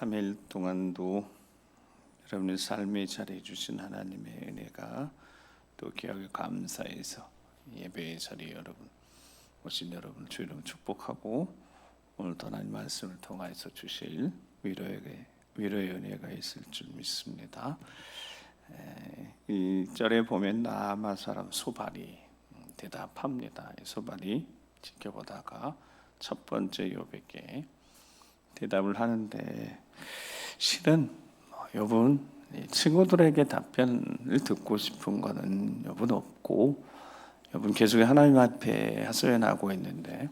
3일 동안도 여러분의 삶에 잘해 주신 하나님의 은혜가 또 기억에 감사해서 예배의 자리에 오신 여러분 주 이름 축복하고 오늘도 하나님 말씀을 통하여서 주실 위로의 은혜가 있을 줄 믿습니다. 1절에 보면 나아마 사람 소발이 대답합니다. 소발이 지켜보다가 첫 번째 욥에게 대답을 하는데 실은 욥은 친구들에게 답변을 듣고 싶은 거는 욥은 없고 욥은 계속 하나님 앞에 하소연하고 있는데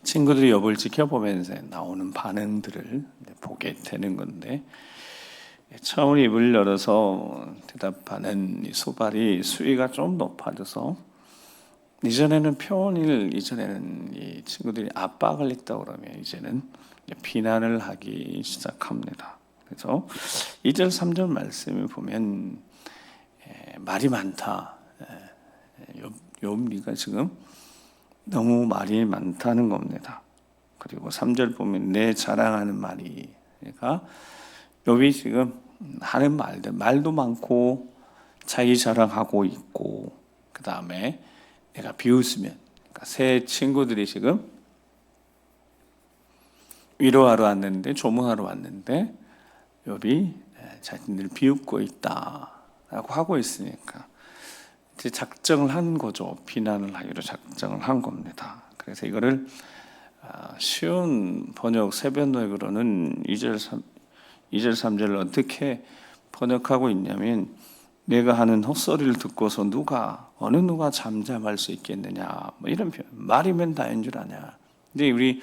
친구들이 욥을 지켜보면서 나오는 반응들을 보게 되는 건데 처음 입을 열어서 대답하는 이 소발이 수위가 좀 높아져서 이전에는 이 친구들이 압박을 했다고 그러면 이제는 비난을 하기 시작합니다. 그래서 2절 3절 말씀을 보면 말이 많다. 욥 네가 지금 너무 말이 많다는 겁니다. 그리고 3절 보면 내 자랑하는 말이 그러니까 욥이 지금 하는 말도 많고 자기 자랑하고 있고 그 다음에 내가 비웃으면 그러니까 새 친구들이 지금 위로하러 왔는데 조문하러 왔는데 욥이 자신을 비웃고 있다라고 하고 있으니까 이제 작정을 한 거죠. 비난을 하기로 작정을 한 겁니다. 그래서 이거를 쉬운 번역 세변도역으로는 2절 3절을 어떻게 번역하고 있냐면 내가 하는 헛소리를 듣고서 어느 누가 잠잠할 수 있겠느냐 뭐 이런 표현 말이면 다인 줄 아냐. 근데 우리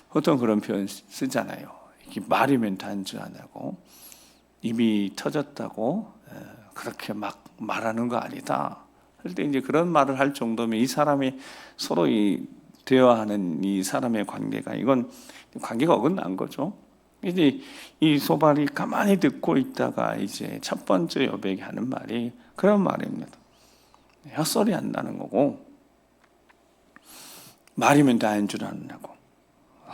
보통 그런 표현 쓰잖아요. 이게 말이면 다인 줄 아냐고 입이 터졌다고 그렇게 막 말하는 거 아니다. 할 때 이제 그런 말을 할 정도면 이 사람이 서로 대화하는 이 사람의 관계가 이건 관계가 어긋난 거죠. 이제 이 소발이 가만히 듣고 있다가 이제 첫 번째 욥에게 하는 말이 그런 말입니다. 헛소리 한다는 거고 말이면 다인 줄 아느냐고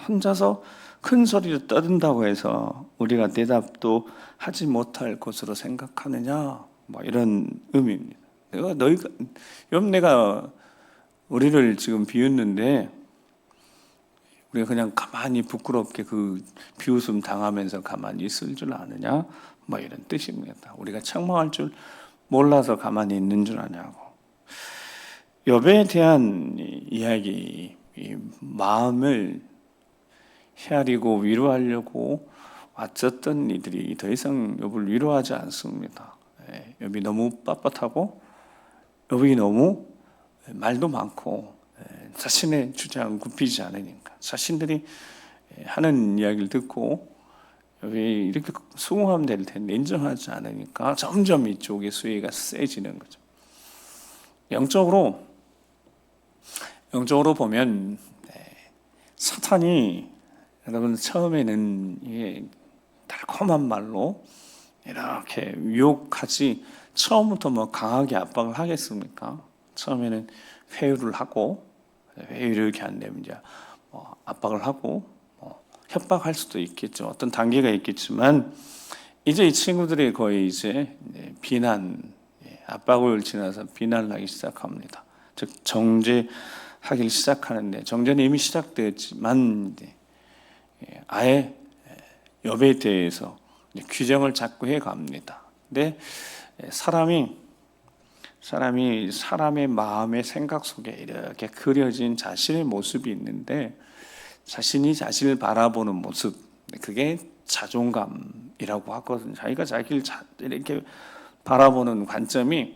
혼자서 큰 소리로 떠든다고 해서 우리가 대답도 하지 못할 것으로 생각하느냐 뭐 이런 의미입니다. 내가 우리를 지금 비웃는데 우리가 그냥 가만히 부끄럽게 그 비웃음 당하면서 가만히 있을 줄 아느냐 뭐 이런 뜻입니다. 우리가 책망할 줄 몰라서 가만히 있는 줄 아냐고. 욥에 대한 이야기, 이 마음을 헤아리고 위로하려고 왔었던 이들이 더 이상 욥을 위로하지 않습니다. 욥이 너무 빳빳하고 욥이 너무 말도 많고 자신의 주장은 굽히지 않으니까 자신들이 하는 이야기를 듣고 왜 이렇게 수긍하면 될 텐데 인정하지 않으니까 점점 이쪽의 수위가 세지는 거죠. 영적으로 보면 사탄이 여러분 처음에는 이게 달콤한 말로 이렇게 유혹하지 처음부터 뭐 강하게 압박을 하겠습니까? 처음에는 회유를 하고 회유를 이렇게 안 되면 이제 압박을 하고 협박할 수도 있겠죠. 어떤 단계가 있겠지만 이제 이 친구들이 거의 이제 비난, 압박을 지나서 비난을 하기 시작합니다. 즉 정죄하기 시작하는데 정죄는 이미 시작되었지만 아예 욥에 대해서 규정을 자꾸 해갑니다. 근데 사람의 마음의 생각 속에 이렇게 그려진 자신의 모습이 있는데 자신이 자신을 바라보는 모습 그게 자존감이라고 하거든요. 자기가 자기를 이렇게 바라보는 관점이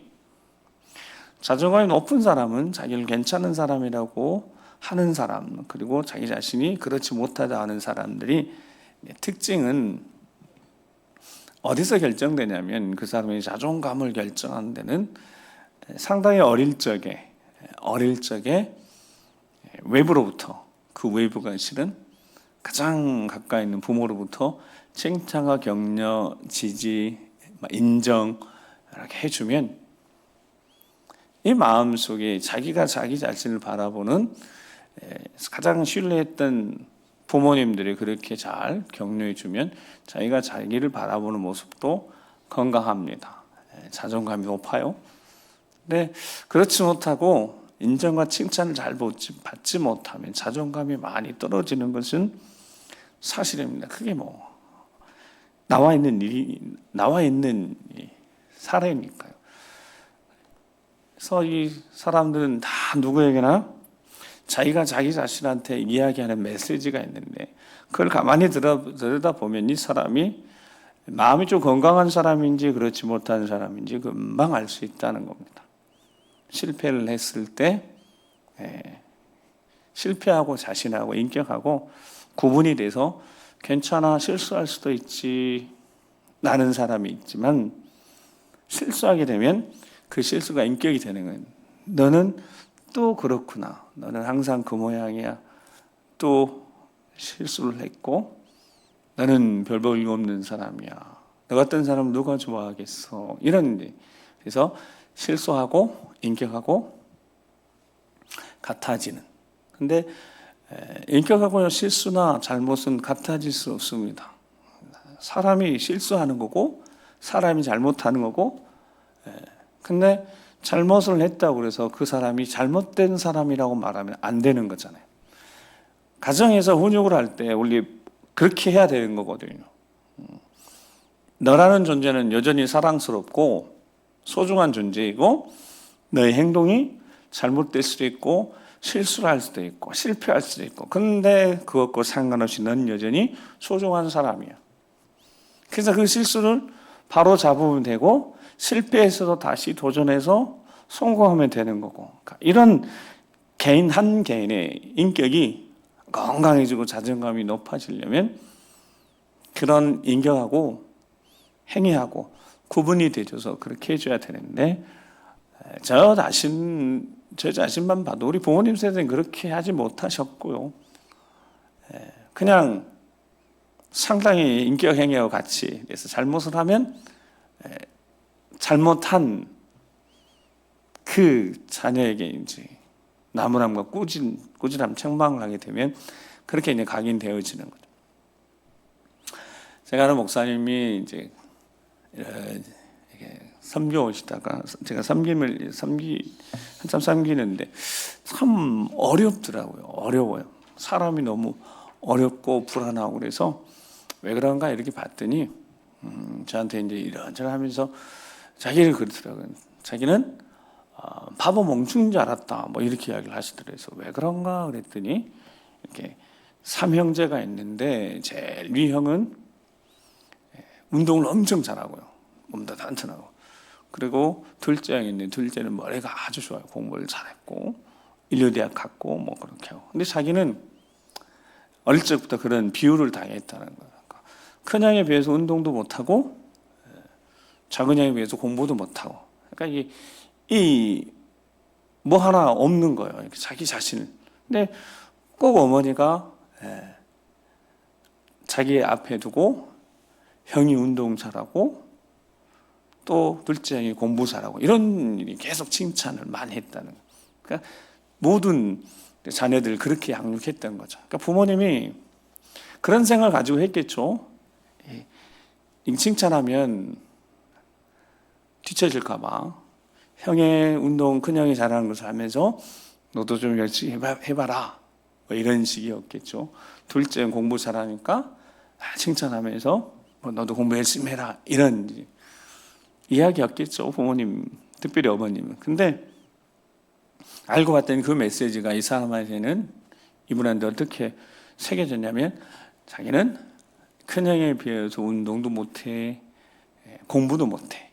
자존감이 높은 사람은 자기를 괜찮은 사람이라고 하는 사람 그리고 자기 자신이 그렇지 못하다 하는 사람들이 특징은 어디서 결정되냐면 그 사람의 자존감을 결정하는 데는 상당히 어릴 적에 외부로부터 그 외부가 실은 가장 가까이 있는 부모로부터 칭찬과 격려, 지지, 인정 이렇게 해주면 이 마음속에 자기가 자기 자신을 바라보는 가장 신뢰했던 부모님들이 그렇게 잘 격려해 주면 자기가 자기를 바라보는 모습도 건강합니다. 자존감이 높아요. 근데 그렇지 못하고 인정과 칭찬을 잘 받지 못하면 자존감이 많이 떨어지는 것은 사실입니다. 그게 뭐 나와 있는 사례니까요. 그래서 이 사람들은 다 누구에게나 자기가 자기 자신한테 이야기하는 메시지가 있는데 그걸 가만히 들여다보면 이 사람이 마음이 좀 건강한 사람인지 그렇지 못한 사람인지 금방 알 수 있다는 겁니다. 실패를 했을 때 실패하고 자신하고 인격하고 구분이 돼서 괜찮아, 실수할 수도 있지 라는 사람이 있지만 실수하게 되면 그 실수가 인격이 되는 거예요. 너는 또 그렇구나. 너는 항상 그 모양이야. 또 실수를 했고 너는 별 볼 일 없는 사람이야. 너 같은 사람 누가 좋아하겠어. 이런 데. 그래서 실수하고 인격하고 같아지는. 근데 인격하고 실수나 잘못은 같아질 수 없습니다. 사람이 실수하는 거고 사람이 잘못하는 거고 근데 잘못을 했다고 그래서 그 사람이 잘못된 사람이라고 말하면 안 되는 거잖아요. 가정에서 훈육을 할 때 우리 그렇게 해야 되는 거거든요. 너라는 존재는 여전히 사랑스럽고 소중한 존재이고 너의 행동이 잘못될 수도 있고 실수를 할 수도 있고 실패할 수도 있고 근데 그것과 상관없이 넌 여전히 소중한 사람이야. 그래서 그 실수를 바로 잡으면 되고 실패해서도 다시 도전해서 성공하면 되는 거고 이런 개인 한 개인의 인격이 건강해지고 자존감이 높아지려면 그런 인격하고 행위하고 구분이 되줘서 그렇게 해줘야 되는데 저 자신만 봐도 우리 부모님 세대는 그렇게 하지 못하셨고요. 그냥 상당히 인격 행위와 같이 그래서 잘못을 하면 잘못한 그 자녀에게 이제 나무람과 꾸지람 책망을 하게 되면 그렇게 이제 각인되어지는 거죠. 제가 아는 목사님이 이제 섬겨 오시다가 제가 한참 섬기는데 참 어렵더라고요. 어려워요. 사람이 너무 어렵고 불안하고 그래서 왜 그런가 이렇게 봤더니 저한테 이제 이런저런 하면서 자기를 그러더라고요. 자기는 바보 멍충인 줄 알았다. 뭐 이렇게 이야기를 하시더라고요. 그래서 왜 그런가 그랬더니 이렇게 3형제가 있는데 제일 위 형은 운동을 엄청 잘하고요. 몸도 단단하고. 그리고 둘째 형이 있는데 둘째는 머리가 아주 좋아요. 공부를 잘했고 인류대학 갔고 뭐 그렇게 하고. 근데 자기는 어릴 적부터 그런 비유를 당했다는 거예요. 큰 형에 비해서 운동도 못하고 작은 형에 비해서 공부도 못하고. 그러니까 이 뭐 하나 없는 거예요. 자기 자신을. 근데 꼭 어머니가 자기 앞에 두고 형이 운동 잘하고 또 둘째 형이 공부 잘하고 이런 일이 계속 칭찬을 많이 했다는 거예요. 그러니까 모든 자녀들 그렇게 양육했던 거죠. 그러니까 부모님이 그런 생각을 가지고 했겠죠. 칭찬하면 뒤처질까 봐 형의 운동 큰형이 잘하는 것을 하면서 너도 좀 열심히 해봐라 뭐 이런 식이었겠죠. 둘째는 공부 잘하니까 칭찬하면서 뭐 너도 공부 열심히 해라 이런 이야기였겠죠. 부모님 특별히 어머님은. 근데 알고 봤더니 그 메시지가 이 사람한테는 이분한테 어떻게 새겨졌냐면 자기는 큰형에 비해서 운동도 못해 공부도 못해.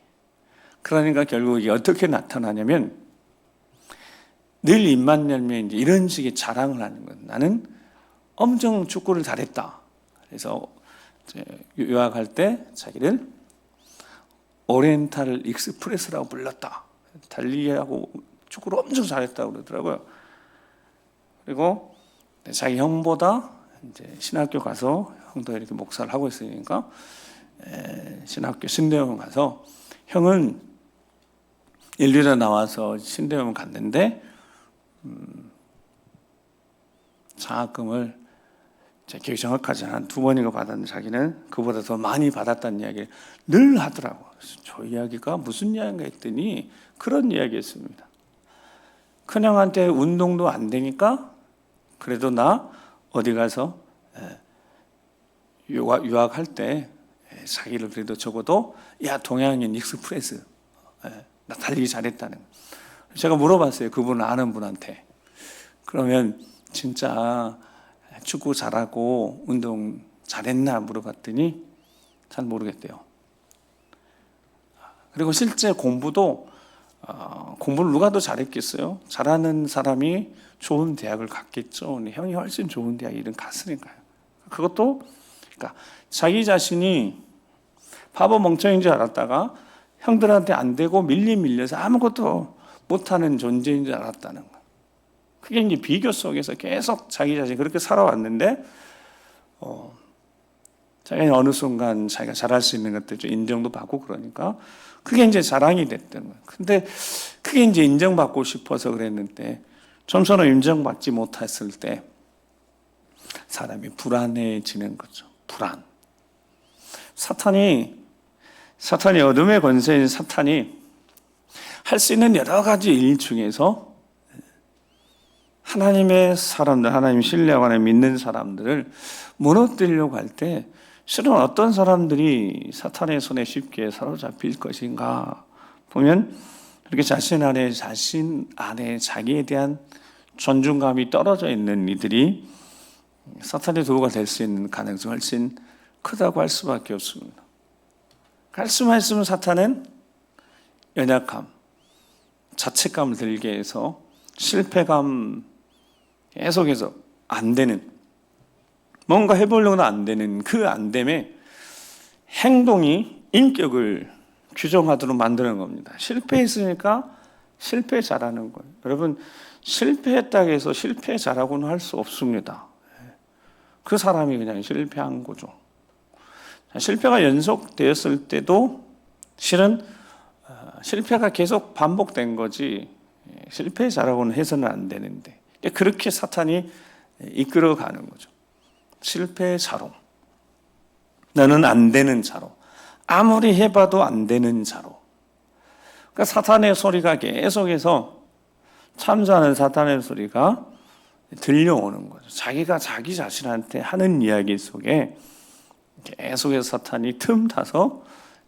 그러니까 결국 이게 어떻게 나타나냐면 늘 입만 열면 이제 이런 식의 자랑을 하는 거예요. 나는 엄청 축구를 잘했다. 그래서 유학할 때 자기를 오리엔탈 익스프레스라고 불렀다. 달리기하고 축구를 엄청 잘했다고 그러더라고요. 그리고 자기 형보다 이제 신학교 가서 형도 이렇게 목사를 하고 있으니까 신학교 신대원 가서 형은 인류대 나와서 신대원 갔는데 장학금을 기억이 정확하지 않아 한 2번인가 받았는데 자기는 그보다 더 많이 받았다는 이야기를 늘 하더라고. 저 이야기가 무슨 이야기인가 했더니 그런 이야기였습니다. 큰형한테 운동도 안 되니까 그래도 나 어디 가서 유학할 때 자기를 그래도 적어도 야 동양인 익스프레스 나 달리기 잘했다는 거. 제가 물어봤어요. 그분 아는 분한테. 그러면 진짜 축구 잘하고 운동 잘했나 물어봤더니 잘 모르겠대요. 그리고 실제 공부도 공부를 누가 더 잘했겠어요? 잘하는 사람이 좋은 대학을 갔겠죠. 근데 형이 훨씬 좋은 대학 이런 갔으니까요. 그것도 그러니까 자기 자신이 바보 멍청인 줄 알았다가 형들한테 안 되고 밀려서 아무것도 못하는 존재인 줄 알았다는 거. 그게 이제 비교 속에서 계속 자기 자신이 그렇게 살아왔는데 자기는 어느 순간 자기가 잘할 수 있는 것들 좀 인정도 받고 그러니까 그게 이제 자랑이 됐던 거예요. 근데 그게 이제 인정받고 싶어서 그랬는데 점수는 인정받지 못했을 때 사람이 불안해지는 거죠. 불안. 사탄이 어둠의 권세인 사탄이 할 수 있는 여러 가지 일 중에서 하나님의 사람들, 하나님 신뢰하고 하나님 믿는 사람들을 무너뜨리려고 할 때 실은 어떤 사람들이 사탄의 손에 쉽게 사로잡힐 것인가 보면 이렇게 자신 안에 자기에 대한 존중감이 떨어져 있는 이들이 사탄의 도구가 될 수 있는 가능성이 훨씬 크다고 할 수밖에 없습니다. 말씀하시면 사탄은 연약함, 자책감을 들게 해서 실패감 계속해서 안 되는 뭔가 해보려고는 안 되는 그 안 됨에 행동이 인격을 규정하도록 만드는 겁니다. 실패했으니까 실패 잘하는 거예요. 여러분 실패했다고 해서 실패 잘하고는 할 수 없습니다. 그 사람이 그냥 실패한 거죠. 실패가 연속되었을 때도 실은 실패가 계속 반복된 거지 실패 잘하고는 해서는 안 되는데 그렇게 사탄이 이끌어가는 거죠. 실패의 자로, 너는 안 되는 자로, 아무리 해봐도 안 되는 자로. 그러니까 사탄의 소리가 계속해서 참사하는 사탄의 소리가 들려오는 거죠. 자기가 자기 자신한테 하는 이야기 속에 계속해서 사탄이 틈타서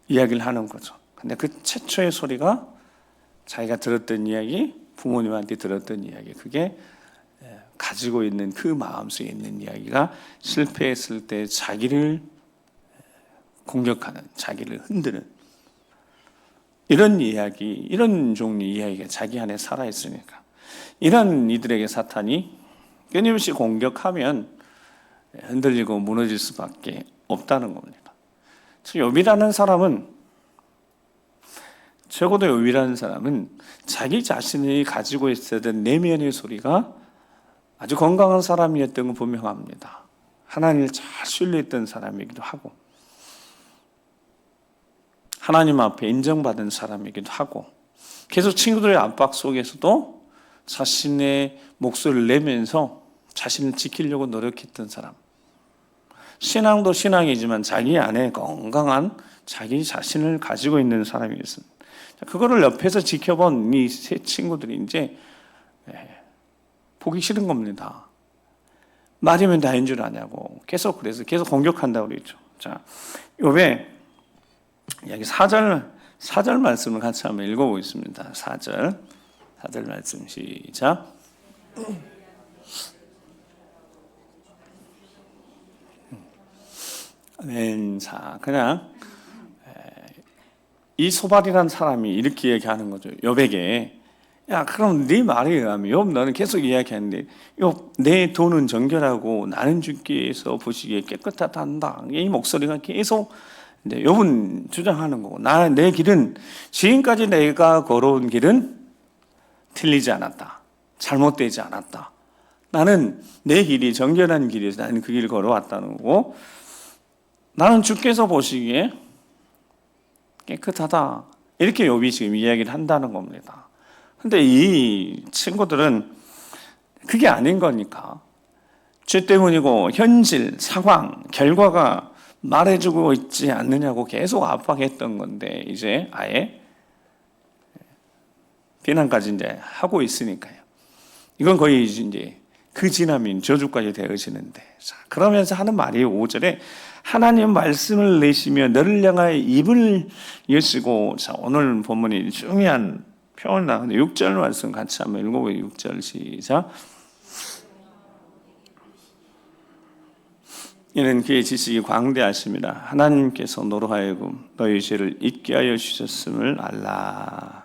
이야기를 하는 거죠. 근데 그 최초의 소리가 자기가 들었던 이야기, 부모님한테 들었던 이야기, 그게 가지고 있는 그 마음속에 있는 이야기가 실패했을 때 자기를 공격하는, 자기를 흔드는 이런 이야기, 이런 종류의 이야기가 자기 안에 살아있으니까 이런 이들에게 사탄이 끊임없이 공격하면 흔들리고 무너질 수밖에 없다는 겁니다. 욥이라는 사람은, 적어도 욥이라는 사람은 자기 자신이 가지고 있었던 내면의 소리가 아주 건강한 사람이었던 건 분명합니다. 하나님을 잘 신뢰했던 사람이기도 하고 하나님 앞에 인정받은 사람이기도 하고 계속 친구들의 압박 속에서도 자신의 목소리를 내면서 자신을 지키려고 노력했던 사람. 신앙도 신앙이지만 자기 안에 건강한 자기 자신을 가지고 있는 사람이었습니다. 그거를 옆에서 지켜본 이 세 친구들이 이제 보기 싫은 겁니다. 말이면 다인 줄 아냐고 그래서 계속 공격한다고 그랬죠. 자, 욥의 여기 4절 말씀을 같이 한번 읽어보겠습니다. 4절 말씀 시작. 자, 그냥 이 소발이라는 사람이 이렇게 얘기하는 거죠. 욥에게 야, 그럼 네 말에 의하면 욥 너는 계속 이야기하는데 욥 내 돈은 정결하고 나는 주께서 보시기에 깨끗하단다. 이 목소리가 계속 이제 욥은 주장하는 거고 내 길은 지금까지 내가 걸어온 길은 틀리지 않았다. 잘못되지 않았다. 나는 내 길이 정결한 길이어서 나는 그 길을 걸어왔다는 거고 나는 주께서 보시기에 깨끗하다. 이렇게 욥이 지금 이야기를 한다는 겁니다. 근데 이 친구들은 그게 아닌 거니까 죄 때문이고 현실, 상황, 결과가 말해주고 있지 않느냐고 계속 압박했던 건데 이제 아예 비난까지 이제 하고 있으니까요. 이건 거의 이제 그 지남인 저주까지 되어지는데, 자, 그러면서 하는 말이 5절에 하나님 말씀을 내시며 너를 향하여 입을 여시고, 자, 오늘 본문이 중요한 표현 나오는데 6절 말씀 같이 한번 읽어보세요. 6절 시작. 이는 그의 지식이 광대하십니다. 하나님께서 너로 하여금 너희 죄를 잊게 하여 주셨음을 알라.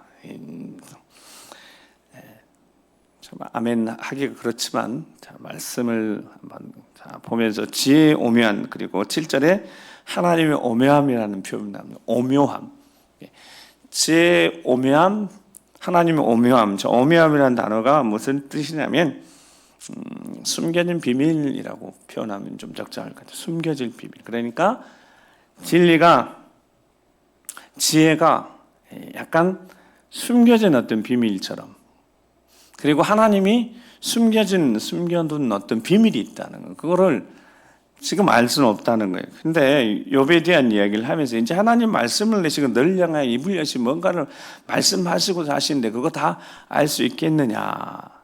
아멘 하기가 그렇지만, 자, 말씀을 한번 보면서 지혜의 오묘한, 그리고 7절에 하나님의 오묘함이라는 표현이 나옵니다. 오묘함, 지혜의 오묘함, 하나님의 오묘함. 저 오묘함이라는 단어가 무슨 뜻이냐면 숨겨진 비밀이라고 표현하면 좀 적절할 것 같아요. 숨겨진 비밀. 그러니까 진리가, 지혜가 약간 숨겨진 어떤 비밀처럼, 그리고 하나님이 숨겨둔 어떤 비밀이 있다는 거, 그거를 지금 알 수는 없다는 거예요. 근데 욥에 대한 이야기를 하면서 이제 하나님 말씀을 내시고 널 향하여 입을 여시 뭔가를 말씀하시고 하시는데 그거 다 알 수 있겠느냐.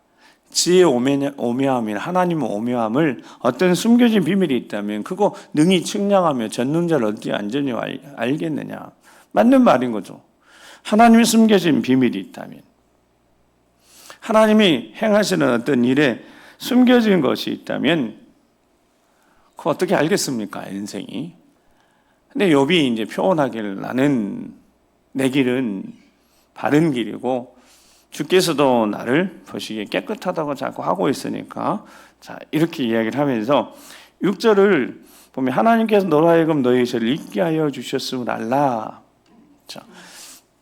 지혜의 오묘함이나 하나님의 오묘함을, 어떤 숨겨진 비밀이 있다면 그거 능히 측량하며 전능자를 어디에 앉으냐 알겠느냐. 맞는 말인 거죠. 하나님의 숨겨진 비밀이 있다면, 하나님이 행하시는 어떤 일에 숨겨진 것이 있다면 그거 어떻게 알겠습니까? 인생이. 근데 욥이 이제 표현하기를 나는 내 길은 바른 길이고 주께서도 나를 보시기에 깨끗하다고 자꾸 하고 있으니까, 자, 이렇게 이야기를 하면서 6절을 보면 하나님께서 너로 하여금 너희 죄를 잊게 하여 주셨음을 알라. 자,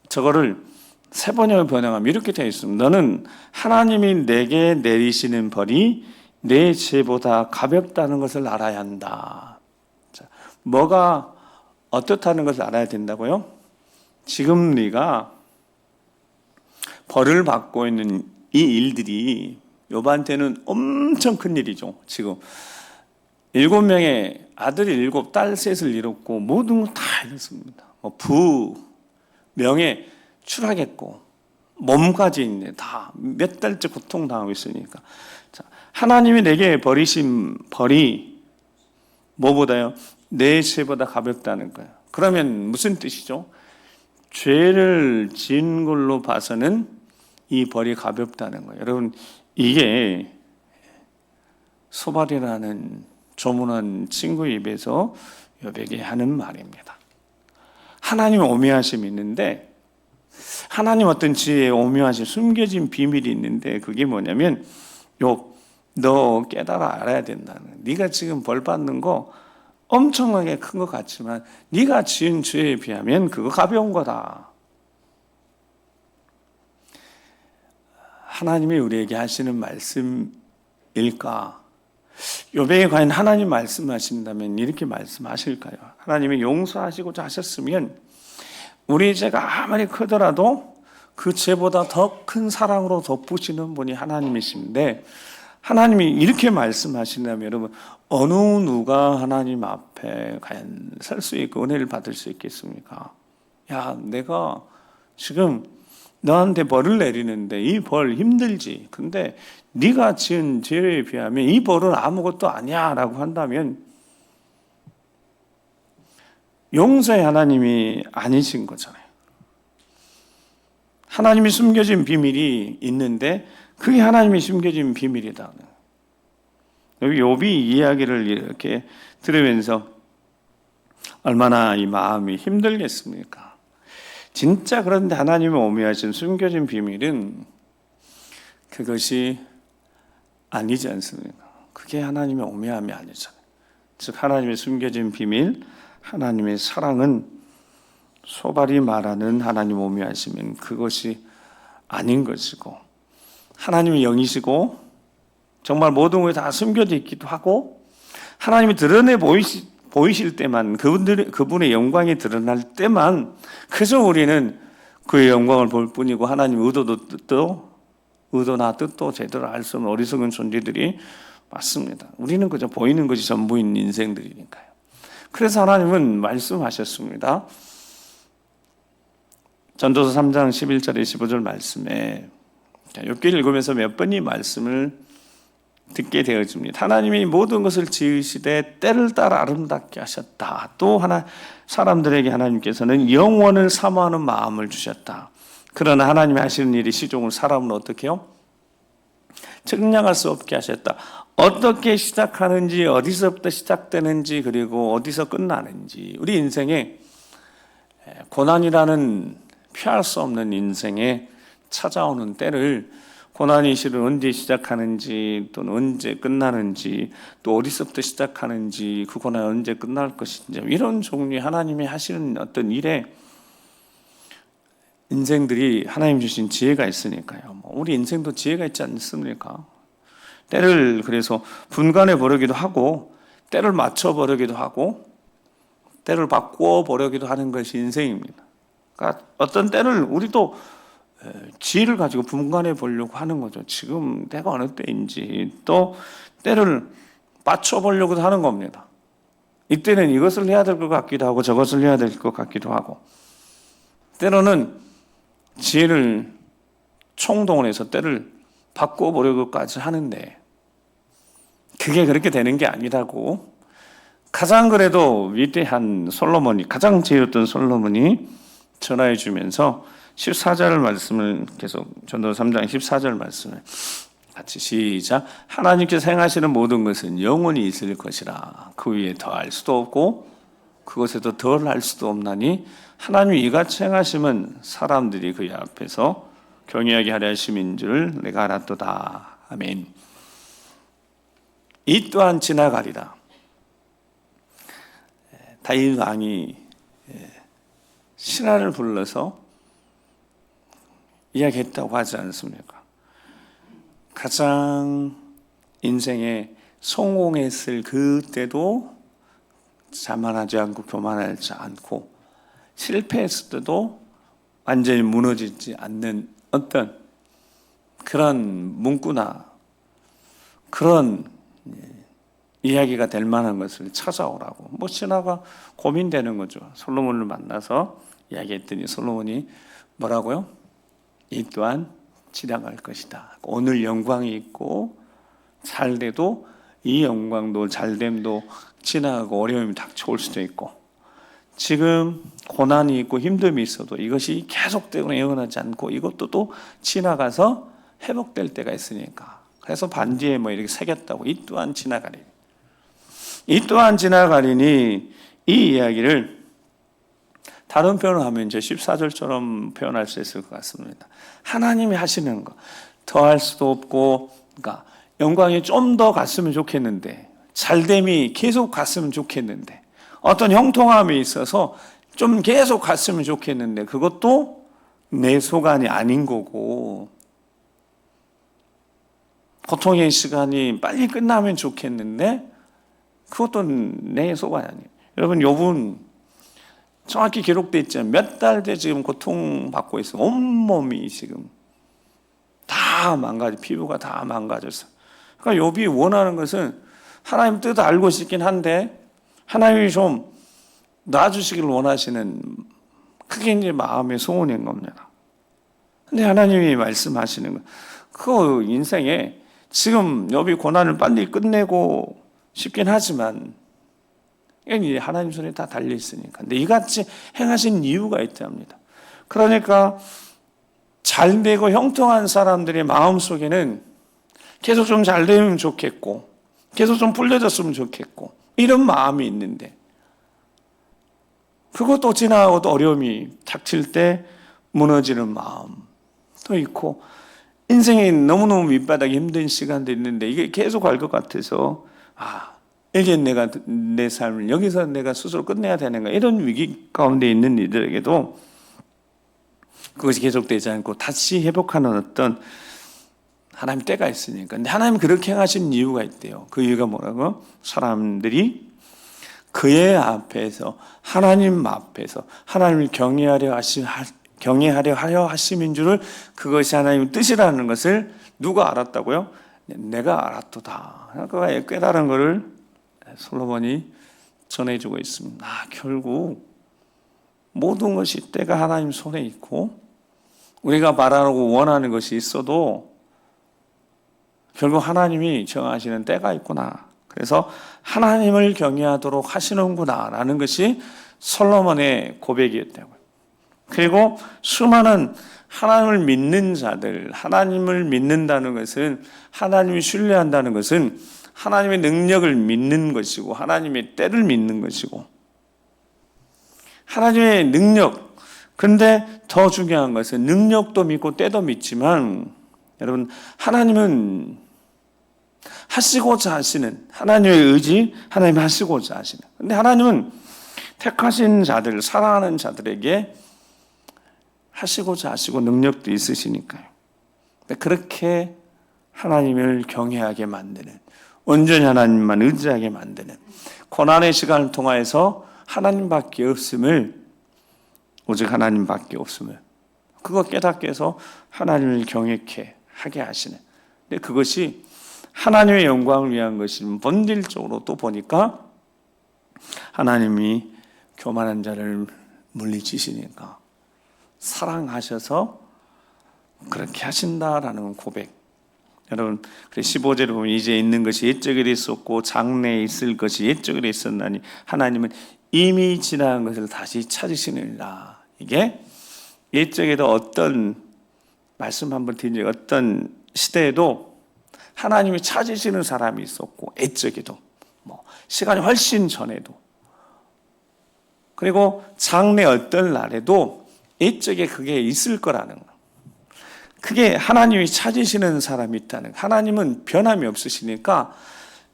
저거를 세 번역을 번역하면 이렇게 되어 있습니다. 너는 하나님이 내게 내리시는 벌이 내 죄보다 가볍다는 것을 알아야 한다. 자, 뭐가 어떻다는 것을 알아야 된다고요? 지금 네가 벌을 받고 있는 이 일들이 욥한테는 엄청 큰 일이죠. 지금 7명의 아들이 7, 딸 3을 잃었고 모든 걸 다 잃었습니다. 부, 명예 추락했고 몸까지 있네. 다 몇 달째 고통당하고 있으니까. 자, 하나님이 내게 버리신 벌이 뭐보다요? 내 죄보다 가볍다는 거예요. 그러면 무슨 뜻이죠? 죄를 지은 걸로 봐서는 이 벌이 가볍다는 거예요. 여러분, 이게 소발이라는 조문한 친구 입에서 욥에게 하는 말입니다. 하나님의 오묘하심이 있는데, 하나님 어떤 지혜의 오묘하신 숨겨진 비밀이 있는데, 그게 뭐냐면 욥, 너 깨달아 알아야 된다는 거예요. 네가 지금 벌 받는 거 엄청나게 큰 것 같지만 네가 지은 죄에 비하면 그거 가벼운 거다. 하나님이 우리에게 하시는 말씀일까? 욥에게 과연 하나님 말씀하신다면 이렇게 말씀하실까요? 하나님이 용서하시고자 하셨으면 우리 죄가 아무리 크더라도 그 죄보다 더 큰 사랑으로 덮으시는 분이 하나님이신데, 하나님이 이렇게 말씀하신다면 여러분, 어느 누가 하나님 앞에 과연 설 수 있고 은혜를 받을 수 있겠습니까? 야, 내가 지금 너한테 벌을 내리는데 이 벌 힘들지. 근데 네가 지은 죄에 비하면 이 벌은 아무것도 아니야 라고 한다면 용서의 하나님이 아니신 거잖아요. 하나님이 숨겨진 비밀이 있는데 그게 하나님이 숨겨진 비밀이다. 여기 욥이 이야기를 이렇게 들으면서 얼마나 이 마음이 힘들겠습니까? 진짜 그런데 하나님이 오묘하신 숨겨진 비밀은 그것이 아니지 않습니까? 그게 하나님의 오묘함이 아니잖아요. 즉 하나님의 숨겨진 비밀, 하나님의 사랑은 소발이 말하는 하나님 오묘하시면 그것이 아닌 것이고, 하나님이 영이시고 정말 모든 것이 다 숨겨져 있기도 하고, 하나님이 드러내 보이실 때만, 그분의 영광이 드러날 때만 그저 우리는 그의 영광을 볼 뿐이고, 하나님의 의도나 뜻도 제대로 알 수 없는 어리석은 존재들이 맞습니다. 우리는 그저 보이는 것이 전부인 인생들이니까요. 그래서 하나님은 말씀하셨습니다. 전도서 3장 11절에 15절 말씀에 욥기를 읽으면서 몇 번 이 말씀을 듣게 되어집니다. 하나님이 모든 것을 지으시되 때를 따라 아름답게 하셨다. 또 하나 사람들에게 하나님께서는 영원을 사모하는 마음을 주셨다. 그러나 하나님이 하시는 일이 시종을 사람은 어떻게 해요? 측량할 수 없게 하셨다. 어떻게 시작하는지, 어디서부터 시작되는지, 그리고 어디서 끝나는지, 우리 인생에 고난이라는 피할 수 없는 인생에 찾아오는 때를 고난이 실은 언제 시작하는지, 또는 언제 끝나는지, 또 어디서부터 시작하는지, 그 고난이 언제 끝날 것인지, 이런 종류의 하나님이 하시는 어떤 일에 인생들이 하나님 주신 지혜가 있으니까요. 우리 인생도 지혜가 있지 않습니까? 때를 그래서 분간해 버리기도 하고, 때를 맞춰 버리기도 하고, 때를 바꾸어 버리기도 하는 것이 인생입니다. 그러니까 어떤 때를 우리도 지혜를 가지고 분간해 보려고 하는 거죠. 지금 때가 어느 때인지, 또 때를 맞춰 보려고 하는 겁니다. 이때는 이것을 해야 될 것 같기도 하고 저것을 해야 될 것 같기도 하고, 때로는 지혜를 총동원해서 때를 바꾸어 보려고까지 하는데 그게 그렇게 되는 게 아니라고, 가장 그래도 위대한 솔로몬이, 가장 지혜로웠던 솔로몬이 전화해 주면서 14절 말씀을 계속, 전도서 3장 14절 말씀을 같이 시작. 하나님께서 행하시는 모든 것은 영원히 있을 것이라. 그 위에 더할 수도 없고 그것에도 덜 할 수도 없나니 하나님이 이같이 행하심은 사람들이 그의 앞에서 경외하게 하려 하심인 줄 내가 알았도다. 아멘. 이 또한 지나가리라. 다윗 왕이 신하를 불러서 이야기했다고 하지 않습니까? 가장 인생에 성공했을 그때도 자만하지 않고 교만하지 않고, 실패했을 때도 완전히 무너지지 않는 어떤 그런 문구나 그런 이야기가 될 만한 것을 찾아오라고. 신하가 고민되는 거죠. 솔로몬을 만나서 이야기했더니 솔로몬이 뭐라고요? 이 또한 지나갈 것이다. 오늘 영광이 있고 잘돼도 이 영광도 잘됨도 지나가고 어려움이 닥쳐올 수도 있고, 지금 고난이 있고 힘듦이 있어도 이것이 계속되거나 영원하지 않고 이것도 또 지나가서 회복될 때가 있으니까, 그래서 반지에 이렇게 새겼다고. 이 또한 지나가리니. 이 또한 지나가리니, 이 이야기를 다른 표현을 하면 이제 14절처럼 표현할 수 있을 것 같습니다. 하나님이 하시는 거 더할 수도 없고, 그러니까 영광이 좀 더 갔으면 좋겠는데, 잘됨이 계속 갔으면 좋겠는데, 어떤 형통함이 있어서 좀 계속 갔으면 좋겠는데 그것도 내 소관이 아닌 거고, 고통의 시간이 빨리 끝나면 좋겠는데 그것도 내 소관이 아니에요. 여러분, 욥은 정확히 기록되어 있잖아요. 몇 달째 지금 고통받고 있어요. 온몸이 지금 다 피부가 다 망가졌어. 그러니까 욥이 원하는 것은 하나님 뜻을 알고 싶긴 한데 하나님이 좀 놔주시길 원하시는, 그게 이제 마음의 소원인 겁니다. 근데 하나님이 말씀하시는 거, 그 인생에 지금 욥이 고난을 빨리 끝내고 싶긴 하지만 이게 하나님 손에 다 달려 있으니까. 근데 이같이 행하신 이유가 있답니다. 그러니까 잘되고 형통한 사람들의 마음속에는 계속 좀 잘되면 좋겠고, 계속 좀 풀려졌으면 좋겠고, 이런 마음이 있는데, 그것도 지나가고 또 어려움이 닥칠 때 무너지는 마음도 있고, 인생이 너무너무 밑바닥이 힘든 시간도 있는데 이게 계속 갈 것 같아서, 이제 내가 내 삶을 여기서 내가 스스로 끝내야 되는가, 이런 위기 가운데 있는 이들에게도 그것이 계속되지 않고 다시 회복하는 어떤 하나님 때가 있으니까. 근데 하나님 그렇게 행하신 이유가 있대요. 그 이유가 뭐라고? 사람들이 그의 앞에서, 하나님 앞에서 하나님을 경외하려 하심인 줄을, 그것이 하나님의 뜻이라는 것을 누가 알았다고요? 내가 알았도다. 그가 깨달은 것을 솔로몬이 전해주고 있습니다. 결국 모든 것이 때가 하나님 손에 있고 우리가 바라고 원하는 것이 있어도 결국 하나님이 정하시는 때가 있구나. 그래서 하나님을 경외하도록 하시는구나 라는 것이 솔로몬의 고백이었다고요. 그리고 수많은 하나님을 믿는 자들, 하나님을 믿는다는 것은, 하나님을 신뢰한다는 것은 하나님의 능력을 믿는 것이고 하나님의 때를 믿는 것이고 하나님의 능력, 그런데 더 중요한 것은 능력도 믿고 때도 믿지만 여러분, 하나님은 하시고자 하시는, 하나님의 의지, 하나님이 하시고자 하시는, 근데 하나님은 택하신 자들, 사랑하는 자들에게 하시고자 하시고 능력도 있으시니까요. 그렇게 하나님을 경외하게 만드는, 온전히 하나님만 의지하게 만드는, 고난의 시간을 통하여서 하나님밖에 없음을, 오직 하나님밖에 없음을, 그거 깨닫게 해서 하나님을 경외케 하게 하시는. 근데 그것이 하나님의 영광을 위한 것이 본질적으로 또 보니까 하나님이 교만한 자를 물리치시니까 사랑하셔서 그렇게 하신다라는 고백. 여러분, 15절에 보면 이제 있는 것이 옛적에 있었고 장래에 있을 것이 옛적에 있었나니 하나님은 이미 지나간 것을 다시 찾으시느니라. 이게 옛적에도 어떤 말씀 한번 드린 적, 어떤 시대에도 하나님이 찾으시는 사람이 있었고, 옛적에도 시간이 훨씬 전에도, 그리고 장래 어떤 날에도 옛적에 그게 있을 거라는 거. 그게 하나님이 찾으시는 사람이 있다는 거. 하나님은 변함이 없으시니까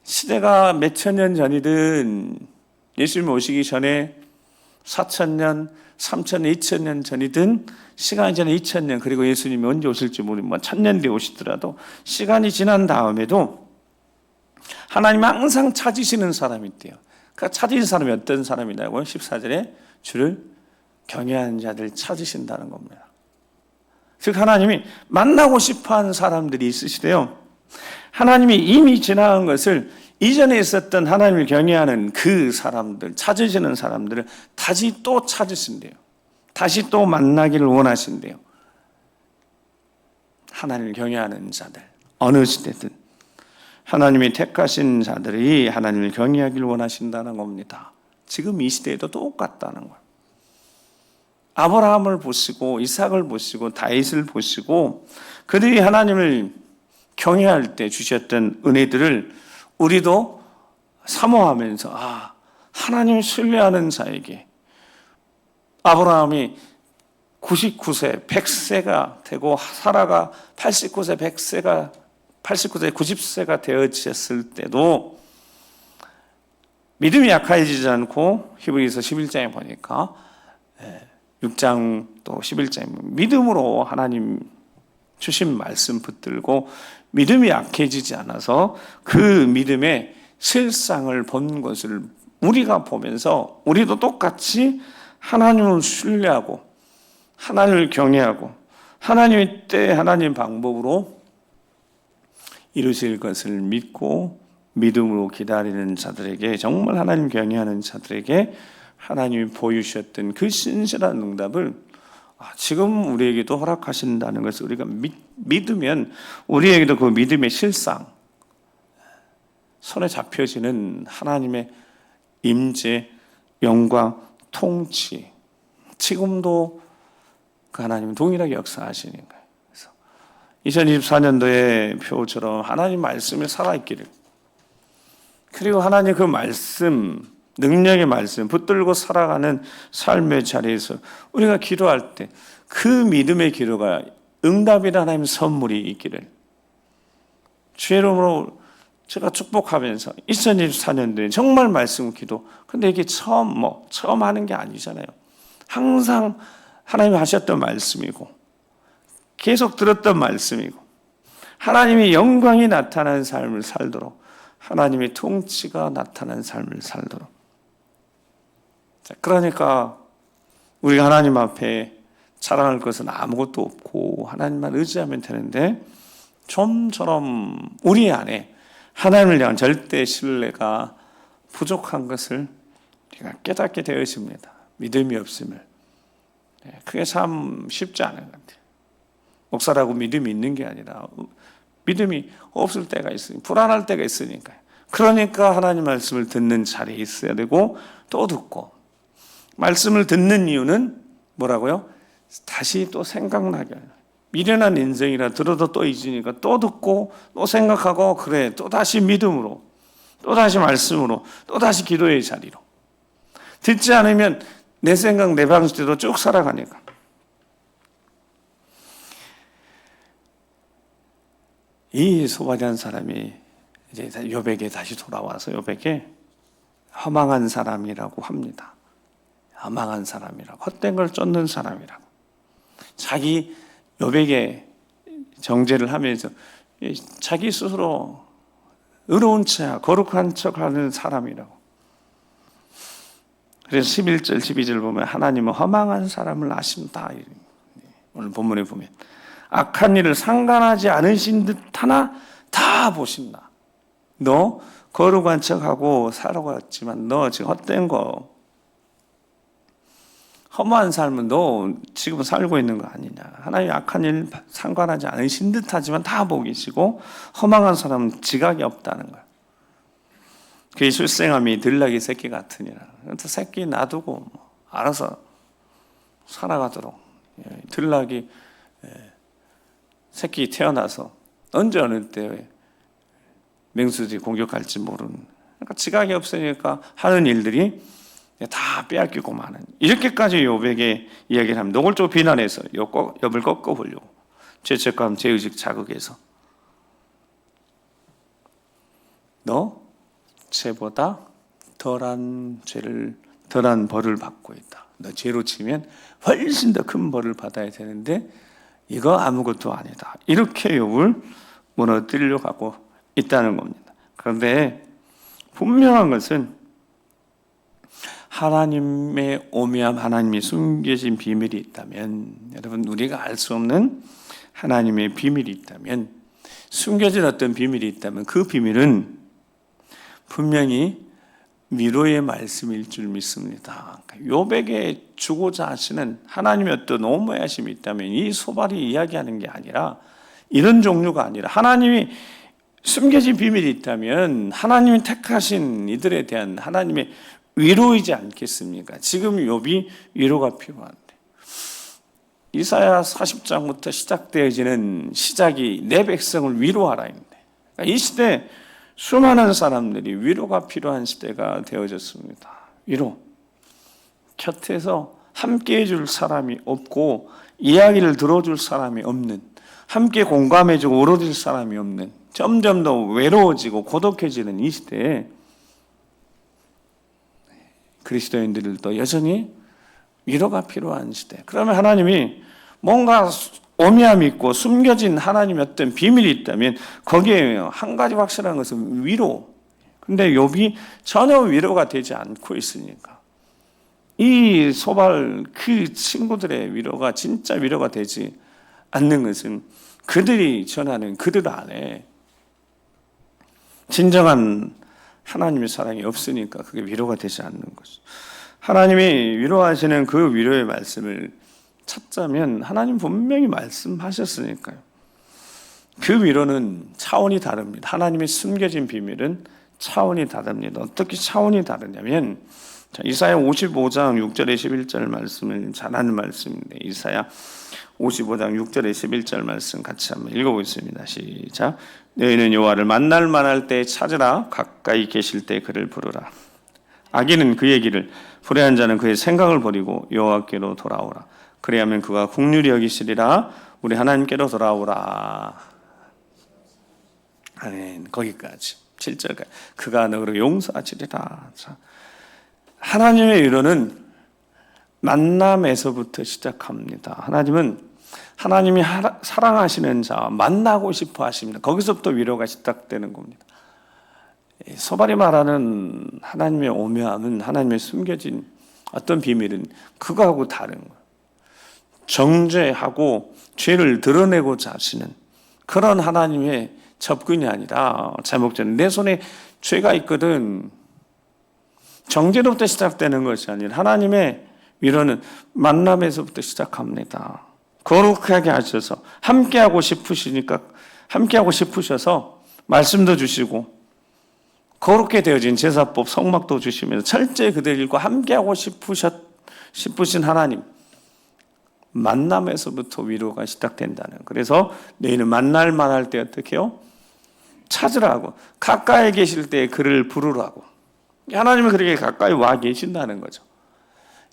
시대가 몇천 년 전이든 예수님 오시기 전에 4,000년, 3,000년, 2,000년 전이든 시간이 지나 2,000년, 그리고 예수님이 언제 오실지 모르면 1,000년 뒤에 오시더라도 시간이 지난 다음에도 하나님이 항상 찾으시는 사람이 있대요. 그러니까 찾으신 사람이 어떤 사람이냐고요? 14절에 주를 경외하는 자들 찾으신다는 겁니다. 즉 하나님이 만나고 싶어하는 사람들이 있으시대요. 하나님이 이미 지나간 것을, 이전에 있었던 하나님을 경외하는 그 사람들, 찾으시는 사람들을 다시 또 찾으신대요. 다시 또 만나기를 원하신대요. 하나님을 경외하는 자들, 어느 시대든 하나님이 택하신 자들이 하나님을 경외하기를 원하신다는 겁니다. 지금 이 시대에도 똑같다는 거예요. 아브라함을 보시고 이삭을 보시고 다윗을 보시고 그들이 하나님을 경외할 때 주셨던 은혜들을 우리도 사모하면서, 하나님을 신뢰하는 자에게, 아브라함이 99세, 100세가 되고 사라가 89세, 100세가 89세, 90세가 되어졌을 때도 믿음이 약해지지 않고, 히브리서 11장에 보니까 6장 또 11장에 믿음으로 하나님 주신 말씀 붙들고 믿음이 약해지지 않아서 그 믿음의 실상을 본 것을 우리가 보면서 우리도 똑같이 하나님을 신뢰하고 하나님을 경외하고 하나님의 때 하나님 방법으로 이루실 것을 믿고 믿음으로 기다리는 자들에게, 정말 하나님 경외하는 자들에게 하나님이 보여주셨던 그 신실한 응답을 지금 우리에게도 허락하신다는 것을 우리가 믿으면 우리에게도 그 믿음의 실상, 손에 잡혀지는 하나님의 임재, 영광, 통치, 지금도 그 하나님은 동일하게 역사하시니까요. 그래서 2024년도의 표처럼 하나님 말씀에 살아있기를, 그리고 하나님 그 말씀, 능력의 말씀 붙들고 살아가는 삶의 자리에서 우리가 기도할 때 그 믿음의 기도가 응답이라는 하나님의 선물이 있기를 주의 이름으로 제가 축복하면서 2024년도에 정말 말씀 기도, 근데 이게 처음 하는 게 아니잖아요. 항상 하나님이 하셨던 말씀이고 계속 들었던 말씀이고 하나님의 영광이 나타나는 삶을 살도록, 하나님의 통치가 나타나는 삶을 살도록. 그러니까 우리가 하나님 앞에 자랑할 것은 아무것도 없고 하나님만 의지하면 되는데, 좀처럼 우리 안에 하나님을 향한 절대 신뢰가 부족한 것을 우리가 깨닫게 되어집니다. 믿음이 없음을. 그게 참 쉽지 않은 것 같아요. 목사라고 믿음이 있는 게 아니라 믿음이 없을 때가 있으니 불안할 때가 있으니까요. 그러니까 하나님 말씀을 듣는 자리에 있어야 되고 또 듣고, 말씀을 듣는 이유는 뭐라고요? 다시 또 생각나게 하는, 미련한 인생이라 들어도 또 잊으니까 또 듣고 또 생각하고, 그래 또 다시 믿음으로, 또 다시 말씀으로, 또 다시 기도의 자리로. 듣지 않으면 내 생각 내 방식대로 쭉 살아가니까. 이 소바디한 사람이 이제 욥에게 다시 돌아와서 욥에게 허망한 사람이라고 합니다. 허망한 사람이라고, 헛된 걸 쫓는 사람이라고. 자기 욥에게 정죄를 하면서 자기 스스로 의로운 척, 거룩한 척하는 사람이라고. 그래서 11절, 12절 보면 하나님은 허망한 사람을 아신다. 오늘 본문에 보면 악한 일을 상관하지 않으신 듯 하나 다 보신다. 너 거룩한 척하고 살아왔지만 너 지금 헛된 거, 허무한 삶은 너 지금 살고 있는 거 아니냐. 하나님 악한 일 상관하지 않으신 듯 하지만 다 보고 계시고, 허망한 사람은 지각이 없다는 거야. 그의 출생함이 들나귀 새끼 같으니라. 새끼 놔두고 알아서 살아가도록. 들나귀 새끼 태어나서 언제 어느 때 맹수들이 공격할지 모르는, 그러니까 지각이 없으니까 하는 일들이 다 빼앗기고 마는, 이렇게까지 욥에게 이야기를 하면 노골적으로 비난해서 욥을 꺾어보려고, 죄책감, 죄의식 자극해서 너 죄보다 덜한 벌을 받고 있다. 너 죄로 치면 훨씬 더 큰 벌을 받아야 되는데 이거 아무것도 아니다. 이렇게 욥을 무너뜨리려고 하고 있다는 겁니다. 그런데 분명한 것은 하나님의 오묘함, 하나님이 숨겨진 비밀이 있다면, 여러분 우리가 알 수 없는 하나님의 비밀이 있다면, 숨겨진 어떤 비밀이 있다면 그 비밀은 분명히 위로의 말씀일 줄 믿습니다. 욥에게 주고자 하시는 하나님의 어떤 오묘하심이 있다면 이 소발이 이야기하는 게 아니라, 이런 종류가 아니라, 하나님이 숨겨진 비밀이 있다면 하나님이 택하신 이들에 대한 하나님의 위로이지 않겠습니까? 지금 욥이 위로가 필요한데, 이사야 40장부터 시작되어지는 시작이 내 백성을 위로하라인데, 이 시대 수많은 사람들이 위로가 필요한 시대가 되어졌습니다. 위로. 곁에서 함께 해줄 사람이 없고, 이야기를 들어줄 사람이 없는, 함께 공감해주고 울어줄 사람이 없는, 점점 더 외로워지고 고독해지는 이 시대에 그리스도인들도 여전히 위로가 필요한 시대. 그러면 하나님이 뭔가 오묘함이 있고 숨겨진 하나님의 어떤 비밀이 있다면 거기에 한 가지 확실한 것은 위로. 근데 욥이 전혀 위로가 되지 않고 있으니까, 이 소발 그 친구들의 위로가 진짜 위로가 되지 않는 것은 그들이 전하는 그들 안에 진정한 하나님의 사랑이 없으니까 그게 위로가 되지 않는 거죠. 하나님이 위로하시는 그 위로의 말씀을 찾자면 하나님 분명히 말씀하셨으니까요. 그 위로는 차원이 다릅니다. 하나님의 숨겨진 비밀은 차원이 다릅니다. 어떻게 차원이 다르냐면, 이사야 55장 6절에 11절 말씀을 잘 아는 말씀인데, 이사야 55장 6절에 11절 말씀 같이 한번 읽어보겠습니다. 시작. 너희는 여호와를 만날 만할 때 찾으라. 가까이 계실 때 그를 부르라. 악인은 그의 길을, 불의한 자는 그의 생각을 버리고 여호와께로 돌아오라. 그래야면 그가 긍휼히 여기시리라. 우리 하나님께로 돌아오라. 아멘. 거기까지 7절까지. 그가 너를 용서하시리라. 하나님의 위로는 만남에서부터 시작합니다. 하나님은 하나님이 사랑하시는 자와 만나고 싶어 하십니다. 거기서부터 위로가 시작되는 겁니다. 소발이 말하는 하나님의 오묘함은, 하나님의 숨겨진 어떤 비밀은 그거하고 다른 거예요. 정죄하고 죄를 드러내고자 하시는 그런 하나님의 접근이 아니라 제목적인 내 손에 죄가 있거든. 정죄로부터 시작되는 것이 아니라 하나님의 위로는 만남에서부터 시작합니다. 거룩하게 하셔서 함께하고 싶으시니까 함께하고 싶으셔서 말씀도 주시고 거룩게 되어진 제사법 성막도 주시면서 철저히 그들과 함께하고 싶으신 하나님 만남에서부터 위로가 시작된다는. 그래서 너희는 만날 만할 때 어떻게 해요? 찾으라고. 가까이 계실 때 그를 부르라고. 하나님은 그렇게 가까이 와 계신다는 거죠.